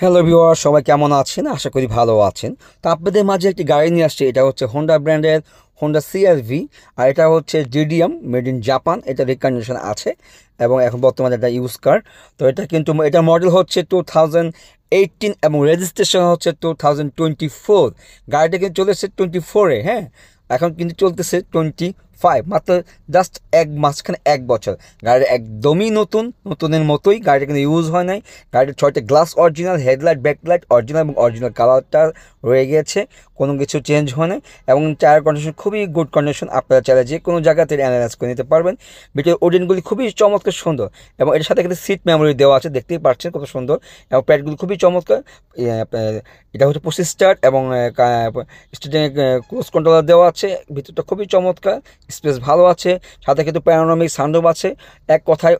Hello viewer, সবাই কেমন আছেন? আশা করি ভালো আছেন। তো আপনাদের মাঝে একটি গাড়ি নিয়ে আসছে। এটা হচ্ছে হোন্ডা ব্র্যান্ডের হোন্ডা সিআরভি। আর এটা হচ্ছে জিডিএম, মেড ইন জাপান। এটা রিকন্ডিশন আছে এবং এখন বর্তমানে এটা ইউজ কার। তো এটা কিন্তু এটা মডেল হচ্ছে 2018 এবং রেজিস্ট্রেশন হচ্ছে 2024। গাড়িটা কিন্তু চলেছে 24-এ, হ্যাঁ। এখন কিন্তু চলতেছে 25, মাত্র জাস্ট মাঝখানে 1 বছর। গাড়ি একদমই নতুনের মতোই। গাড়িটা কিন্তু ইউজ হয় নাই। গাড়ির 6টা glass original, headlight backlight original এবং অরিজিনাল কালারটা রয়ে গিয়েছে, কোনো কিছু চেঞ্জ হয় নাই। এবং টায়ার কন্ডিশন খুবই গুড কন্ডিশন। আপনারা চাইলে যে কোনো জায়গাতে অ্যানালাইজ করে নিতে পারবেন। ভিতরে ওডিনগুলি খুবই চমৎকার সুন্দর এবং এটার সাথে কিন্তু সিট মেমোরি দেওয়া আছে, দেখতেই পাচ্ছেন কত সুন্দর। এবং প্যাডগুলি খুবই চমৎকার। এটা হচ্ছে 25 স্টার এবং স্টার্টিং ক্রুজ কন্ট্রোলার দেওয়া আছে। ভিতরটা খুবই চমৎকার, স্পেস ভালো আছে। সাথে কিন্তু প্যানোরামিক সানরুফ আছে। এক কথায়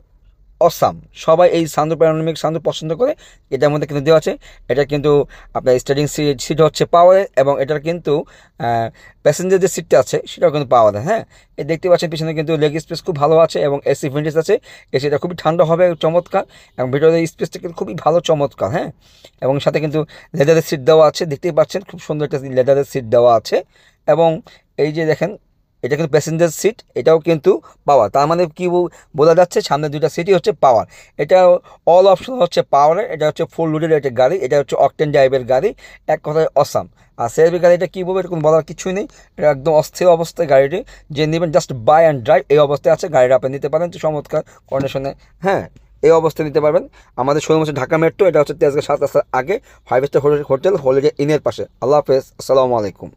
অসাম। সবাই এই প্যানোরামিক সানরুফ পছন্দ করে। এটার মধ্যে কিন্তু দেওয়া আছে। এটা কিন্তু আপনার স্টার্টিং সিট হচ্ছে পাওয়ারের এবং এটার কিন্তু প্যাসেঞ্জার যে সিটটা আছে সেটাও কিন্তু পাওয়ার, হ্যাঁ। এই দেখতে পাচ্ছেন পিছনে কিন্তু লেগ স্পেস খুব ভালো আছে এবং এসি ভেন্টিস আছে। এসিটা খুবই ঠান্ডা হবে, চমৎকার। এবং ভিতরে স্পেসটা কিন্তু খুবই ভালো, চমৎকার, হ্যাঁ। এবং সাথে কিন্তু লেদারের সিট দেওয়া আছে, দেখতেই পাচ্ছেন খুব সুন্দর একটা লেদারের সিট দেওয়া আছে। এবং এই যে দেখেন, এটা কিন্তু প্যাসেঞ্জার সিট, এটাও কিন্তু পাওয়ার। তার মানে কি বোঝা যাচ্ছে, সামনে দুইটা সিটই হচ্ছে পাওয়ার। এটা অল অপশন হচ্ছে পাওয়ারের। এটা হচ্ছে ফুল লোডের একটা গাড়ি। এটা হচ্ছে অকটেন ড্রাইভের গাড়ি, এক কথায় অসাম। আর সিআরভি গাড়িটা কী বলবো, এরকম বলার কিছুই নেই। এটা একদম অস্থির অবস্থায় গাড়িটি, যে নেবেন জাস্ট বাই অ্যান্ড ড্রাইভ এই অবস্থায় আছে। গাড়িটা আপনি নিতে পারেন তো চমৎকার কন্ডিশনে, হ্যাঁ। এই অবস্থায় নিতে পারবেন। আমাদের শোরুম হচ্ছে ঢাকা মেট্রো। এটা হচ্ছে তেজগাঁ 7 রাস্তার আগে 5 স্টার হোটেল হলিডে ইনের পাশে। আল্লাহ হাফেজ, আসসালামু আলাইকুম।